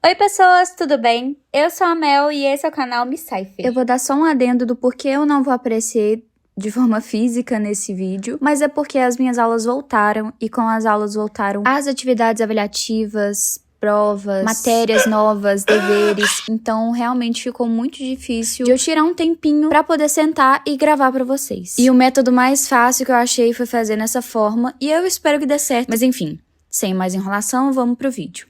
Oi pessoas, tudo bem? Eu sou a Mel e esse é o canal Miss Cypher. Eu vou dar só um adendo do porquê eu não vou aparecer de forma física nesse vídeo, mas é porque as minhas aulas voltaram e com as aulas voltaram as atividades avaliativas, provas, matérias novas, deveres, então realmente ficou muito difícil de eu tirar um tempinho pra poder sentar e gravar pra vocês. E o método mais fácil que eu achei foi fazer nessa forma e eu espero que dê certo, mas enfim, sem mais enrolação, vamos pro vídeo.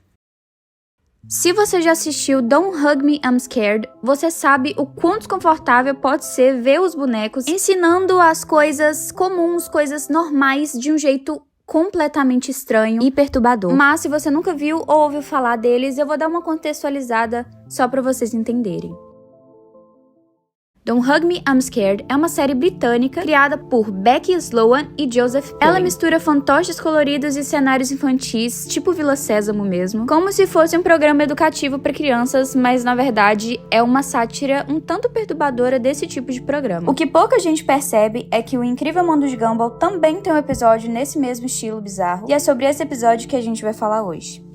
Se você já assistiu Don't Hug Me, I'm Scared, você sabe o quão desconfortável pode ser ver os bonecos ensinando as coisas comuns, coisas normais, de um jeito completamente estranho e perturbador. Mas se você nunca viu ou ouviu falar deles, eu vou dar uma contextualizada só pra vocês entenderem. Don't Hug Me, I'm Scared é uma série britânica criada por Becky Sloan e Joseph Payne. Ela mistura fantoches coloridos e cenários infantis, tipo Vila Sésamo mesmo, como se fosse um programa educativo para crianças, mas na verdade é uma sátira um tanto perturbadora desse tipo de programa. O que pouca gente percebe é que o Incrível Mundo de Gumball também tem um episódio nesse mesmo estilo bizarro, e é sobre esse episódio que a gente vai falar hoje.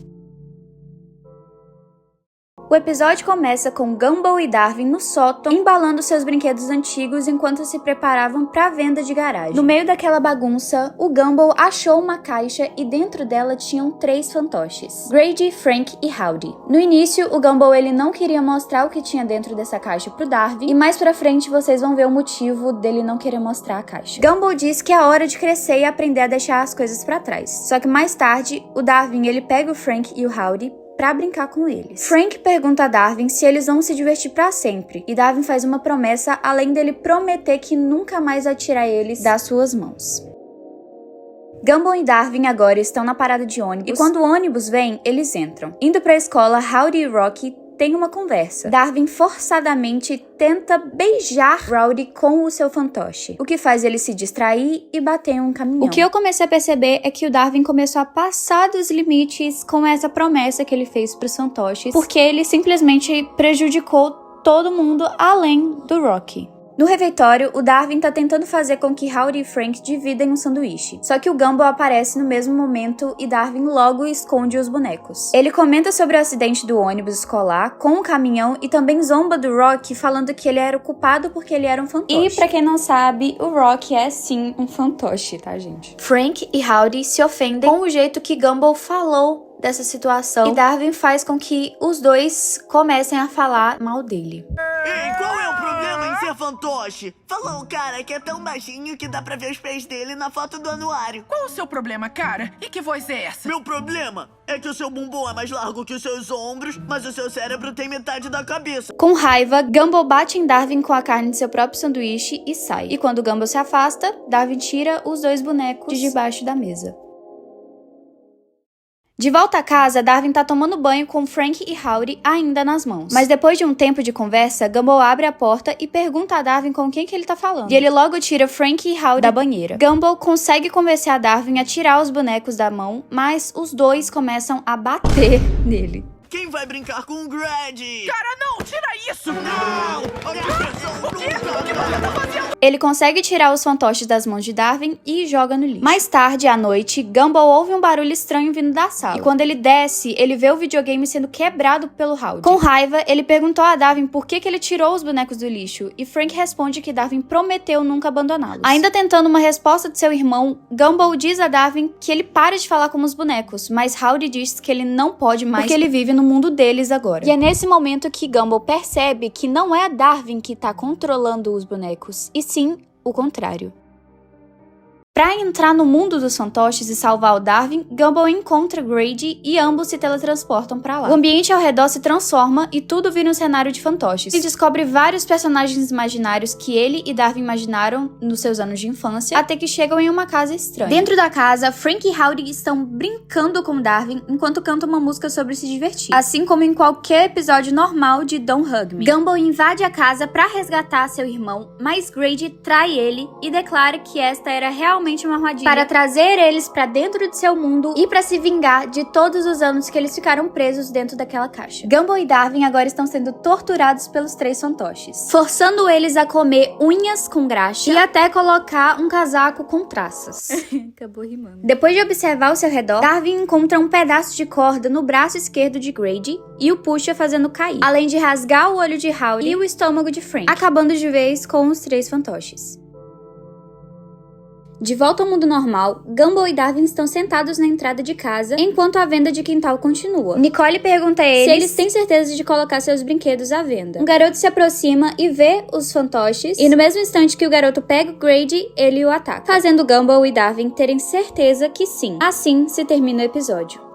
O episódio começa com Gumball e Darwin no sótão, embalando seus brinquedos antigos enquanto se preparavam para a venda de garagem. No meio daquela bagunça, o Gumball achou uma caixa e dentro dela tinham 3 fantoches: Grady, Frank e Howdy. No início, o Gumball ele não queria mostrar o que tinha dentro dessa caixa pro Darwin, e mais pra frente vocês vão ver o motivo dele não querer mostrar a caixa. Gumball diz que é hora de crescer e aprender a deixar as coisas pra trás. Só que mais tarde, o Darwin ele pega o Frank e o Howdy pra brincar com eles. Frank pergunta a Darwin se eles vão se divertir pra sempre, e Darwin faz uma promessa, além dele prometer que nunca mais vai tirar eles das suas mãos. Gumball e Darwin agora estão na parada de ônibus, e quando o ônibus vem, eles entram. Indo pra escola, Howdy e Rocky têm uma conversa. Darwin forçadamente tenta beijar Rowdy com o seu fantoche, o que faz ele se distrair e bater em um caminhão. O que eu comecei a perceber é que o Darwin começou a passar dos limites com essa promessa que ele fez pros fantoches, porque ele simplesmente prejudicou todo mundo além do Rocky. No refeitório, o Darwin tá tentando fazer com que Howdy e Frank dividam um sanduíche. Só que o Gumball aparece no mesmo momento e Darwin logo esconde os bonecos. Ele comenta sobre o acidente do ônibus escolar com o caminhão e também zomba do Rocky, falando que ele era o culpado porque ele era um fantoche. E pra quem não sabe, o Rocky é sim um fantoche, tá, gente? Frank e Howdy se ofendem com o jeito que Gumball falou dessa situação, e Darwin faz com que os dois comecem a falar mal dele. Ei, qual é o problema em ser fantoche? Falou o cara que é tão baixinho que dá pra ver os pés dele na foto do anuário. Qual o seu problema, cara? E que voz é essa? Meu problema é que o seu bumbum é mais largo que os seus ombros, mas o seu cérebro tem metade da cabeça. Com raiva, Gumball bate em Darwin com a carne de seu próprio sanduíche e sai. E quando Gumball se afasta, Darwin tira os 2 bonecos de debaixo da mesa. De volta a casa, Darwin tá tomando banho com Frank e Howdy ainda nas mãos. Mas depois de um tempo de conversa, Gumball abre a porta e pergunta a Darwin com quem que ele tá falando. E ele logo tira Frank e Howdy da banheira. Gumball consegue convencer a Darwin a tirar os bonecos da mão, mas os dois começam a bater nele. Quem vai brincar com o Grady? Cara, não! Tira isso! Não! O que você tá fazendo? Ele consegue tirar os fantoches das mãos de Darwin e joga no lixo. Mais tarde, à noite, Gumball ouve um barulho estranho vindo da sala. E quando ele desce, ele vê o videogame sendo quebrado pelo Howdy. Com raiva, ele perguntou a Darwin por que ele tirou os bonecos do lixo, e Frank responde que Darwin prometeu nunca abandoná-los. Ainda tentando uma resposta de seu irmão, Gumball diz a Darwin que ele pare de falar como os bonecos, mas Howdy diz que ele não pode mais porque ele vive no mundo deles agora. E é nesse momento que Gumball percebe que não é a Darwin que tá controlando os bonecos, e sim o contrário. Pra entrar no mundo dos fantoches e salvar o Darwin, Gumball encontra Grady e ambos se teletransportam pra lá. O ambiente ao redor se transforma e tudo vira um cenário de fantoches. Ele descobre vários personagens imaginários que ele e Darwin imaginaram nos seus anos de infância, até que chegam em uma casa estranha. Dentro da casa, Frank e Howdy estão brincando com Darwin enquanto cantam uma música sobre se divertir, assim como em qualquer episódio normal de Don't Hug Me. Gumball invade a casa pra resgatar seu irmão, mas Grady trai ele e declara que esta era realmente claramente uma armadilha para trazer eles pra dentro de seu mundo e pra se vingar de todos os anos que eles ficaram presos dentro daquela caixa. Gumball e Darwin agora estão sendo torturados pelos 3 fantoches, forçando eles a comer unhas com graxa e até colocar um casaco com traças. Acabou rimando. Depois de observar ao seu redor, Darwin encontra um pedaço de corda no braço esquerdo de Grady e o puxa fazendo cair, além de rasgar o olho de Howley e o estômago de Frank, acabando de vez com os 3 fantoches. De volta ao mundo normal, Gumball e Darwin estão sentados na entrada de casa, enquanto a venda de quintal continua. Nicole pergunta a eles se eles têm certeza de colocar seus brinquedos à venda. Um garoto se aproxima e vê os fantoches, e no mesmo instante que o garoto pega o Grady, ele o ataca, fazendo Gumball e Darwin terem certeza que sim. Assim se termina o episódio.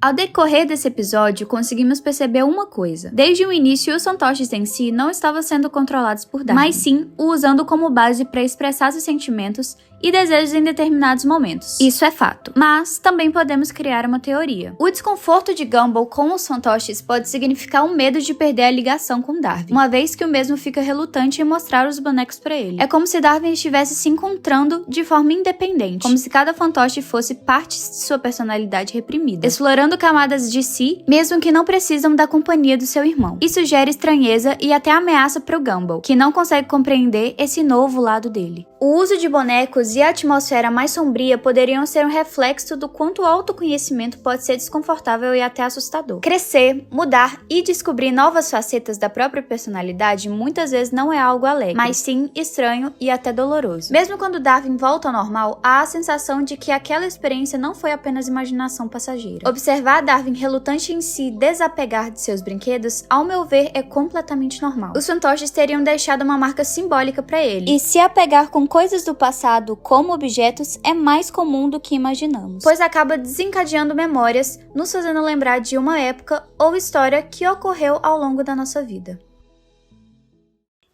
Ao decorrer desse episódio, conseguimos perceber uma coisa. Desde o início, os fantoches em si não estavam sendo controlados por Darwin, mas sim o usando como base para expressar seus sentimentos e desejos em determinados momentos. Isso é fato. Mas também podemos criar uma teoria. O desconforto de Gumball com os fantoches pode significar um medo de perder a ligação com Darwin, uma vez que o mesmo fica relutante em mostrar os bonecos para ele. É como se Darwin estivesse se encontrando de forma independente, como se cada fantoche fosse parte de sua personalidade reprimida, explorando camadas de si, mesmo que não precisam da companhia do seu irmão. Isso gera estranheza e até ameaça para o Gumball, que não consegue compreender esse novo lado dele. O uso de bonecos e a atmosfera mais sombria poderiam ser um reflexo do quanto o autoconhecimento pode ser desconfortável e até assustador. Crescer, mudar e descobrir novas facetas da própria personalidade muitas vezes não é algo alegre, mas sim estranho e até doloroso. Mesmo quando Darwin volta ao normal, há a sensação de que aquela experiência não foi apenas imaginação passageira. Observar Darwin relutante em se desapegar de seus brinquedos, ao meu ver, é completamente normal. Os fantoches teriam deixado uma marca simbólica para ele, e se apegar com coisas do passado como objetos é mais comum do que imaginamos, pois acaba desencadeando memórias, nos fazendo lembrar de uma época ou história que ocorreu ao longo da nossa vida.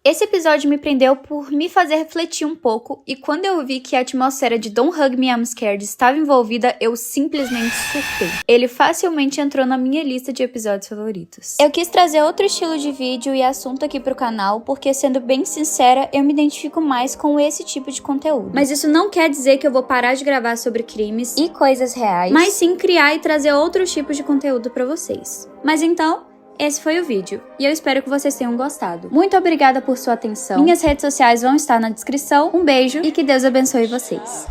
Esse episódio me prendeu por me fazer refletir um pouco, e quando eu vi que a atmosfera de Don't Hug Me I'm Scared estava envolvida, eu simplesmente surtei. Ele facilmente entrou na minha lista de episódios favoritos. Eu quis trazer outro estilo de vídeo e assunto aqui pro canal, porque sendo bem sincera, eu me identifico mais com esse tipo de conteúdo. Mas isso não quer dizer que eu vou parar de gravar sobre crimes e coisas reais, mas sim criar e trazer outros tipos de conteúdo pra vocês. Mas então, esse foi o vídeo, e eu espero que vocês tenham gostado. Muito obrigada por sua atenção. Minhas redes sociais vão estar na descrição. Um beijo e que Deus abençoe vocês.